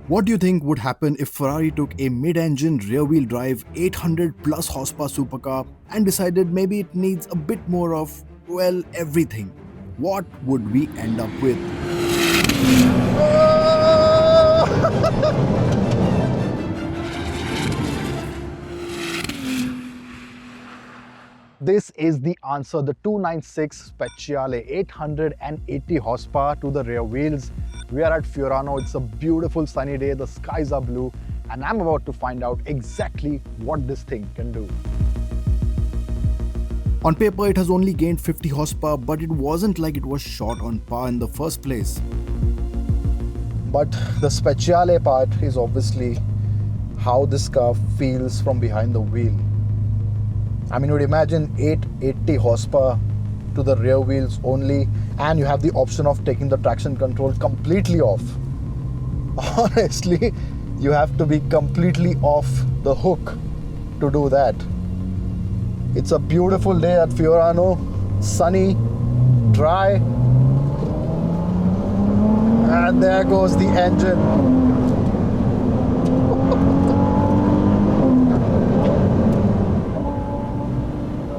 What do you think would happen if Ferrari took a mid-engine rear-wheel drive 800 plus horsepower supercar and decided maybe it needs a bit more of, well, everything? What would we end up with? This is the answer, the 296 Speciale, 880 horsepower to the rear wheels. We are at Fiorano, it's a beautiful sunny day, the skies are blue, and I'm about to find out exactly what this thing can do. On paper, it has only gained 50 horsepower, but it wasn't like it was short on power in the first place. But the Speciale part is obviously how this car feels from behind the wheel. I mean, you would imagine 880 horsepower to the rear wheels only, and you have the option of taking the traction control completely off. Honestly, you have to be completely off the hook to do that. It's a beautiful day at Fiorano, sunny, dry, and there goes the engine.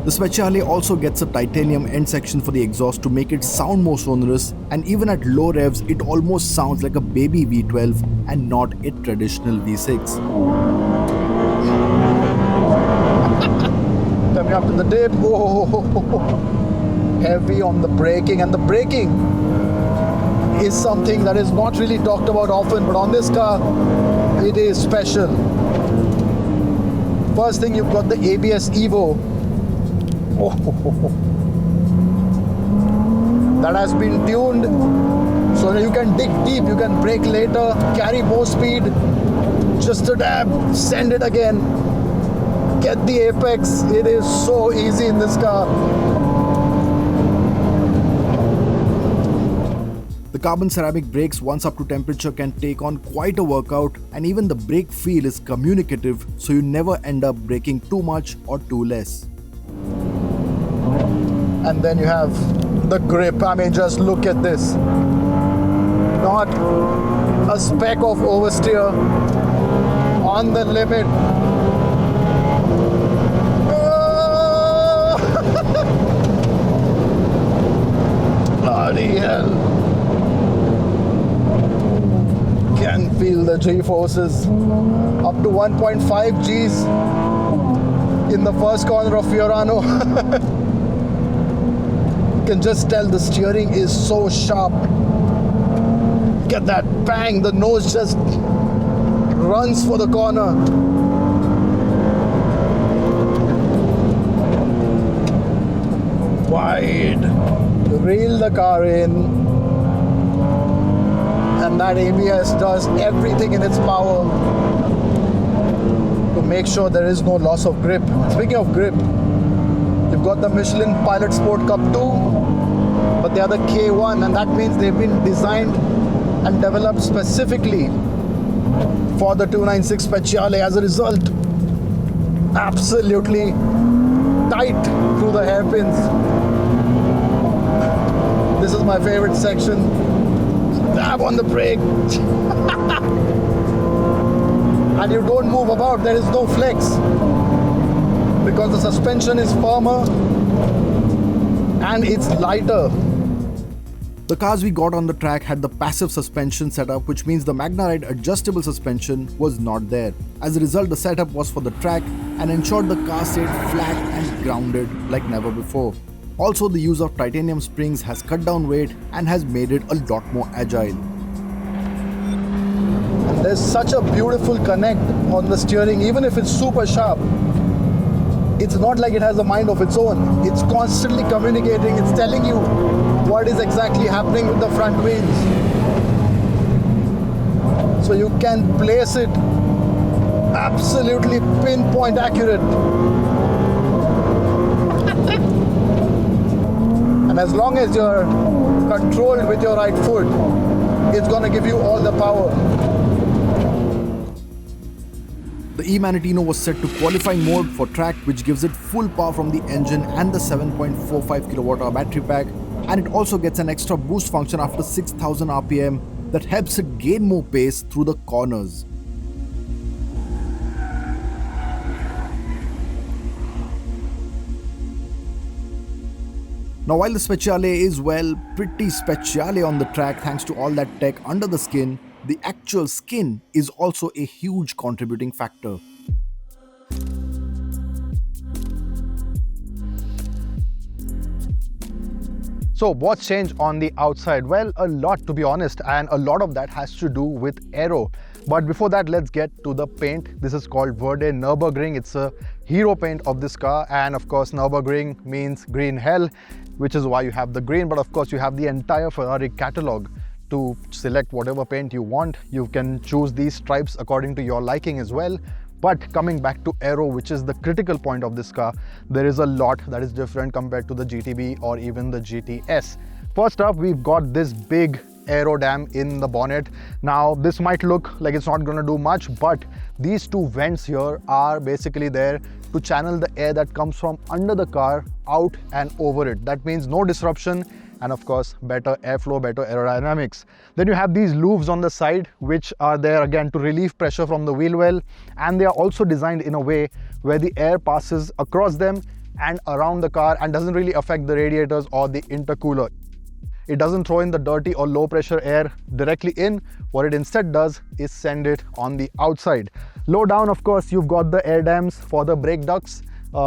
The Speciale also gets a titanium end section for the exhaust to make it sound more sonorous, and even at low revs, it almost sounds like a baby V12 and not a traditional V6. Coming up to the dip, heavy on the braking, and the braking is something that is not really talked about often, but on this car, it is special. First thing, you've got the ABS Evo. That has been tuned so that you can dig deep, you can brake later, carry more speed, just a dab, send it again, get the apex. It is so easy in this car. The carbon ceramic brakes, once up to temperature, can take on quite a workout, and even the brake feel is communicative, so you never end up braking too much or too less. And then you have the grip. I mean, just look at this. Not a speck of oversteer, on the limit. Bloody hell. Can feel the G-forces. Up to 1.5 Gs in the first corner of Fiorano. Can just tell the steering is so sharp. Get that bang, the nose just runs for the corner. Wide, reel the car in, and that ABS does everything in its power to make sure there is no loss of grip. Speaking of grip, you've got the Michelin Pilot Sport Cup 2, but they are the K1, and that means they've been designed and developed specifically for the 296 Speciale. As a result, absolutely tight through the hairpins. This is my favorite section. Tap on the brake. And you don't move about, there is no flex, because the suspension is firmer and it's lighter. The cars we got on the track had the passive suspension setup, which means the MagnaRide adjustable suspension was not there. As a result, the setup was for the track and ensured the car stayed flat and grounded like never before. Also, the use of titanium springs has cut down weight and has made it a lot more agile. And there's such a beautiful connect on the steering, even if it's super sharp. It's not like it has a mind of its own. It's constantly communicating. It's telling you what is exactly happening with the front wheels. So you can place it absolutely pinpoint accurate. And as long as you're controlled with your right foot, it's going to give you all the power. The E-Manitino was set to qualifying mode for track, which gives it full power from the engine and the 7.45 kWh battery pack, and it also gets an extra boost function after 6000 RPM, that helps it gain more pace through the corners. Now, while the Speciale is, well, pretty Speciale on the track thanks to all that tech under the skin, the actual skin is also a huge contributing factor. So what's changed on the outside? Well, a lot, to be honest, and a lot of that has to do with aero. But before that, let's get to the paint. This is called Verde Nürburgring. It's a hero paint of this car, and of course Nürburgring means green hell, which is why you have the green. But of course you have the entire Ferrari catalog to select whatever paint you want. You can choose these stripes according to your liking as well. But coming back to aero, which is the critical point of this car, there is a lot that is different compared to the GTB or even the GTS. First up, we've got this big aero dam in the bonnet. Now, this might look like it's not going to do much, but these two vents here are basically there to channel the air that comes from under the car out and over it. That means no disruption, and of course better airflow, better aerodynamics. Then you have these loops on the side which are there again to relieve pressure from the wheel well, and they are also designed in a way where the air passes across them and around the car and doesn't really affect the radiators or the intercooler. It doesn't throw in the dirty or low pressure air directly in. What it instead does is send it on the outside. Low down, of course, you've got the air dams for the brake ducts.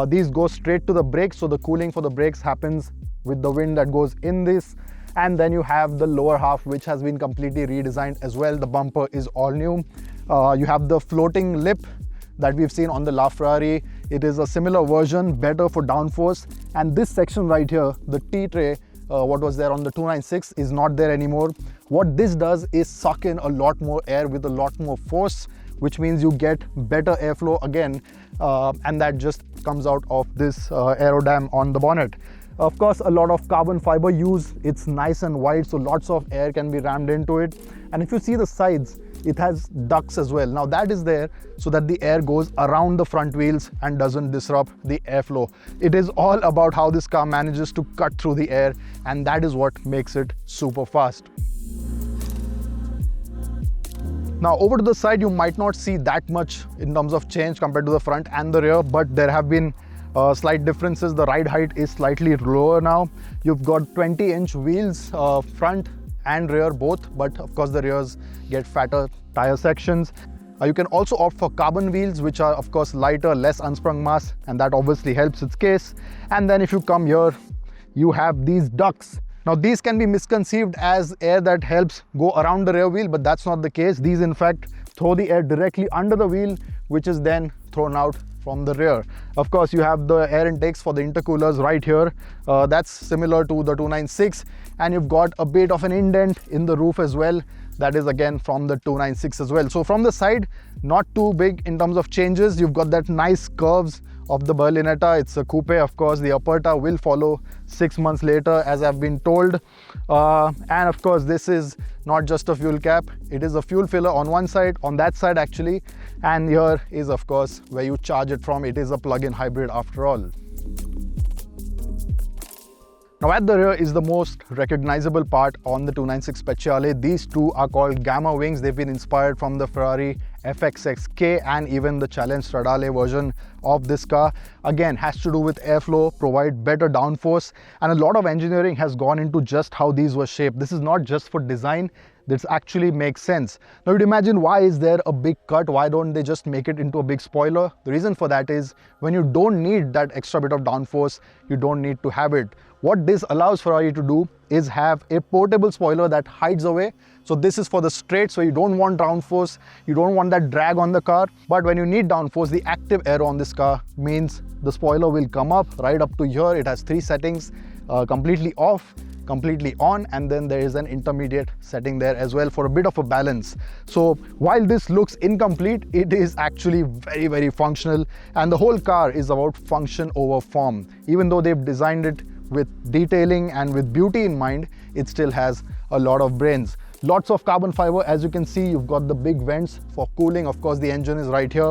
These go straight to the brakes, so the cooling for the brakes happens with the wind that goes in this. And then you have the lower half, which has been completely redesigned as well. The bumper is all new. You have the floating lip that we've seen on the LaFerrari. It is a similar version, better for downforce. And this section right here, the T-tray, what was there on the 296 is not there anymore. What this does is suck in a lot more air with a lot more force, which means you get better airflow again, and that just comes out of this aero dam on the bonnet. Of course, a lot of carbon fiber use. It's nice and wide, so lots of air can be rammed into it. And if you see the sides, it has ducts as well. Now that is there so that the air goes around the front wheels and doesn't disrupt the airflow. It is all about how this car manages to cut through the air, and that is what makes it super fast. Now over to the side, you might not see that much in terms of change compared to the front and the rear, but there have been slight differences. The ride height is slightly lower now. You've got 20-inch wheels, front and rear both, but of course the rears get fatter tire sections. You can also opt for carbon wheels, which are of course lighter, less unsprung mass, and that obviously helps its case. And then if you come here, you have these ducts. Now these can be misconceived as air that helps go around the rear wheel, but that's not the case. These in fact throw the air directly under the wheel, which is then thrown out from the rear. Of course, you have the air intakes for the intercoolers right here. That's similar to the 296, and you've got a bit of an indent in the roof as well. That is again from the 296 as well. So from the side, not too big in terms of changes. You've got that nice curves of the Berlinetta. It's a coupe, of course. The Aperta will follow 6 months later, as I've been told. And of course, this is not just a fuel cap. It is a fuel filler on one side, on that side actually. And here is of course where you charge it from. It is a plug-in hybrid after all. Now at the rear is the most recognizable part on the 296 Speciale. These two are called Gamma wings. They've been inspired from the Ferrari FXXK and even the Challenge Stradale version of this car. Again, has to do with airflow, provide better downforce, and a lot of engineering has gone into just how these were shaped. This is not just for design. This actually makes sense. Now you'd imagine, why is there a big cut? Why don't they just make it into a big spoiler? The reason for that is when you don't need that extra bit of downforce, you don't need to have it. What this allows Ferrari to do is have a portable spoiler that hides away. So this is for the straight, so you don't want downforce, you don't want that drag on the car. But when you need downforce, the active aero on this car means the spoiler will come up right up to here. It has 3 settings, completely off, completely on, and then there is an intermediate setting there as well for a bit of a balance. So while this looks incomplete, it is actually very, very functional, and the whole car is about function over form. Even though they've designed it with detailing and with beauty in mind, it still has a lot of brains. Lots of carbon fiber. As you can see, you've got the big vents for cooling. Of course, the engine is right here.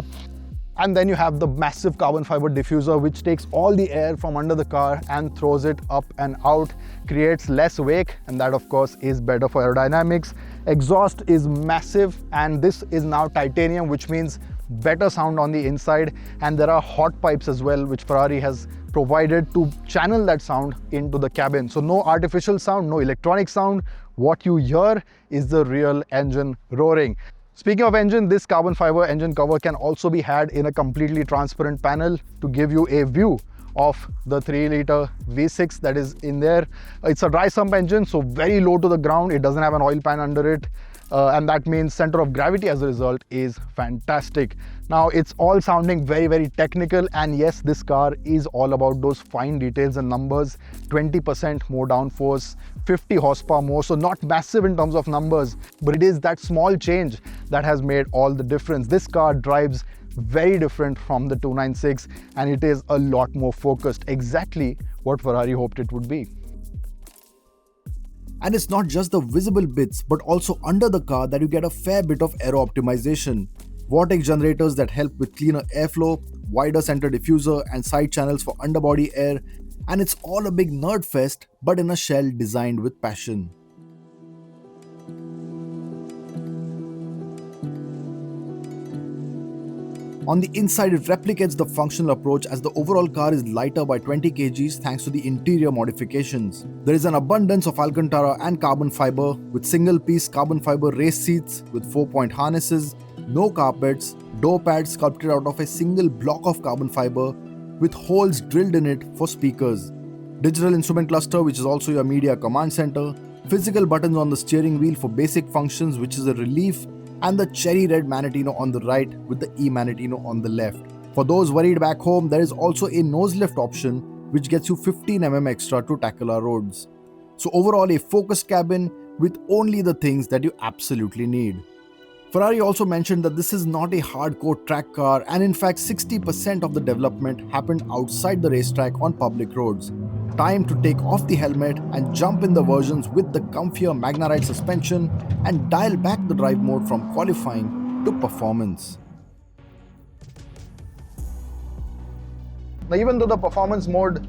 And then you have the massive carbon fiber diffuser, which takes all the air from under the car and throws it up and out, creates less wake, and that of course is better for aerodynamics. Exhaust is massive, and this is now titanium, which means better sound on the inside. And there are hot pipes as well, which Ferrari has provided to channel that sound into the cabin. So no artificial sound, no electronic sound. What you hear is the real engine roaring. Speaking of engine, this carbon fiber engine cover can also be had in a completely transparent panel to give you a view of the 3-liter V6 that is in there. It's a dry sump engine, so very low to the ground. It doesn't have an oil pan under it. And that means center of gravity as a result is fantastic. Now it's all sounding very, very technical, and yes, this car is all about those fine details and numbers. 20% more downforce, 50 horsepower more, so not massive in terms of numbers, but it is that small change that has made all the difference. This car drives very different from the 296, and it is a lot more focused, exactly what Ferrari hoped it would be. And it's not just the visible bits, but also under the car that you get a fair bit of aero optimization. Vortex generators that help with cleaner airflow, wider center diffuser and side channels for underbody air, and it's all a big nerd fest, but in a shell designed with passion. On the inside, it replicates the functional approach, as the overall car is lighter by 20 kgs thanks to the interior modifications. There is an abundance of Alcantara and carbon fiber, with single-piece carbon fiber race seats with 4-point harnesses, no carpets, door pads sculpted out of a single block of carbon fiber with holes drilled in it for speakers, digital instrument cluster, which is also your media command center, physical buttons on the steering wheel for basic functions, which is a relief, and the cherry red Manatino on the right with the E-Manatino on the left. For those worried back home, there is also a nose lift option which gets you 15 mm extra to tackle our roads. So overall, a focused cabin with only the things that you absolutely need. Ferrari also mentioned that this is not a hardcore track car, and in fact 60% of the development happened outside the racetrack on public roads. Time to take off the helmet and jump in the versions with the comfier Magnaride suspension and dial back the drive mode from qualifying to performance. Now, even though the performance mode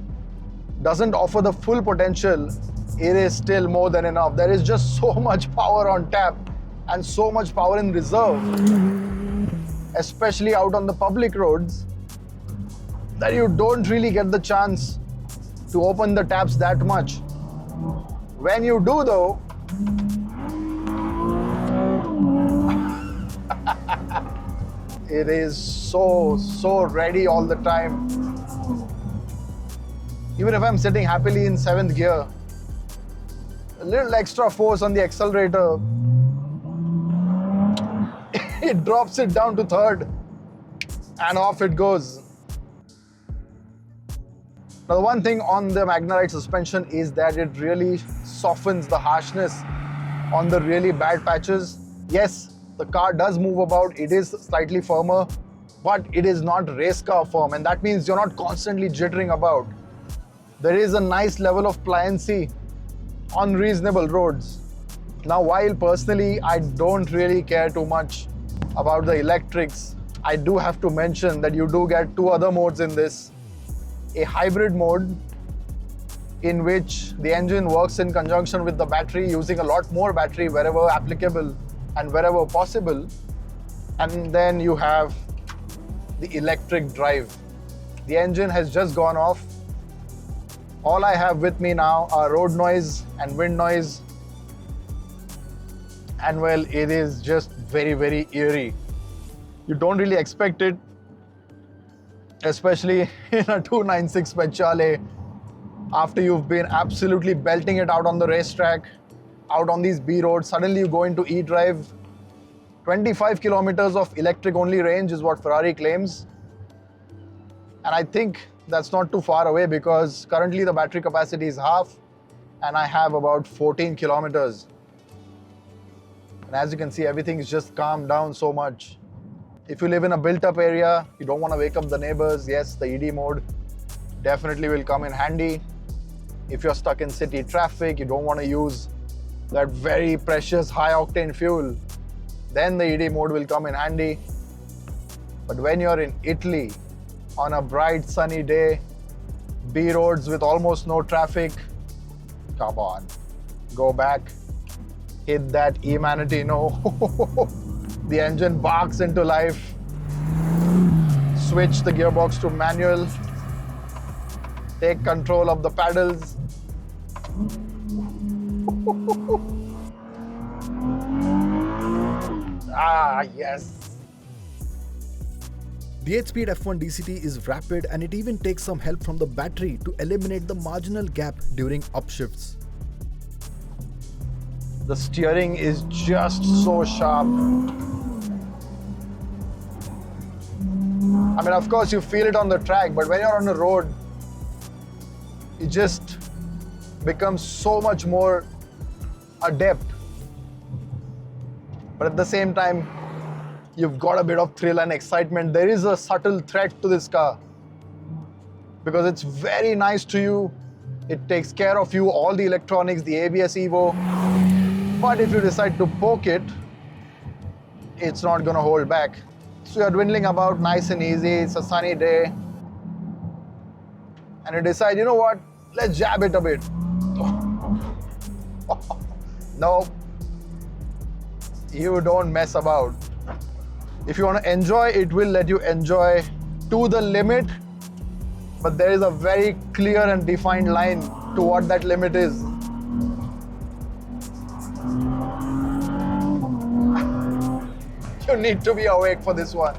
doesn't offer the full potential, it is still more than enough. There is just so much power on tap and so much power in reserve, especially out on the public roads, that you don't really get the chance to open the taps that much. When you do though, it is so ready all the time. Even if I'm sitting happily in 7th gear, a little extra force on the accelerator, it drops it down to 3rd and off it goes. Now, the one thing on the Magnaride suspension is that it really softens the harshness on the really bad patches. Yes, the car does move about, it is slightly firmer, but it is not race car firm, and that means you're not constantly jittering about. There is a nice level of pliancy on reasonable roads. Now, while personally I don't really care too much about the electrics, I do have to mention that you do get 2 other modes in this. A hybrid mode in which the engine works in conjunction with the battery, using a lot more battery wherever applicable and wherever possible. And then you have the electric drive. The engine has just gone off. All I have with me now are road noise and wind noise. And well, it is just very eerie. You don't really expect it, especially in a 296 Speciale, after you've been absolutely belting it out on the racetrack, out on these B roads. Suddenly you go into E-drive. 25 kilometers of electric only range is what Ferrari claims. And I think that's not too far away, because currently the battery capacity is half and I have about 14 kilometers. And as you can see, everything is just calmed down so much. If you live in a built-up area, you don't want to wake up the neighbors, yes, the ED mode definitely will come in handy. If you're stuck in city traffic, you don't want to use that very precious high-octane fuel, then the ED mode will come in handy. But when you're in Italy on a bright sunny day, B roads with almost no traffic, come on, go back, hit that E-Manatino. The engine barks into life. Switch the gearbox to manual. Take control of the pedals. Ah, yes. The 8-speed F1 DCT is rapid and it even takes some help from the battery to eliminate the marginal gap during upshifts. The steering is just so sharp. I mean, of course, you feel it on the track, but when you're on the road, it just becomes so much more adept. But at the same time, you've got a bit of thrill and excitement. There is a subtle threat to this car because it's very nice to you. It takes care of you, all the electronics, the ABS Evo. But if you decide to poke it, it's not going to hold back. So you're dwindling about nice and easy. It's a sunny day. And you decide, you know what? Let's jab it a bit. No, you don't mess about. If you want to enjoy, it will let you enjoy to the limit, but there is a very clear and defined line to what that limit is. You need to be awake for this one.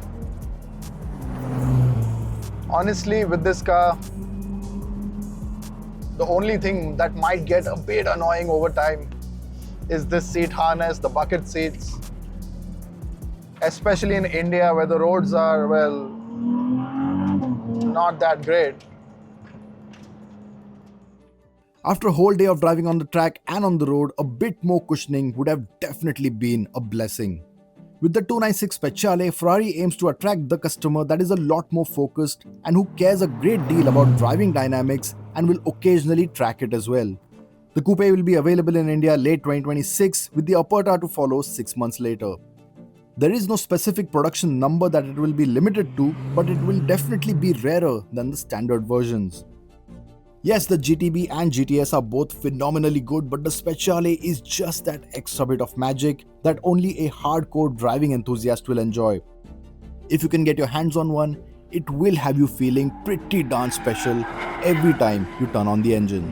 Honestly, with this car, the only thing that might get a bit annoying over time is this seat harness, the bucket seats. Especially in India where the roads are, well, not that great. After a whole day of driving on the track and on the road, a bit more cushioning would have definitely been a blessing. With the 296 Speciale, Ferrari aims to attract the customer that is a lot more focused and who cares a great deal about driving dynamics and will occasionally track it as well. The coupe will be available in India late 2026 with the Autocar to follow 6 months later. There is no specific production number that it will be limited to, but it will definitely be rarer than the standard versions. Yes, the GTB and GTS are both phenomenally good, but the Speciale is just that extra bit of magic that only a hardcore driving enthusiast will enjoy. If you can get your hands on one, it will have you feeling pretty darn special every time you turn on the engine.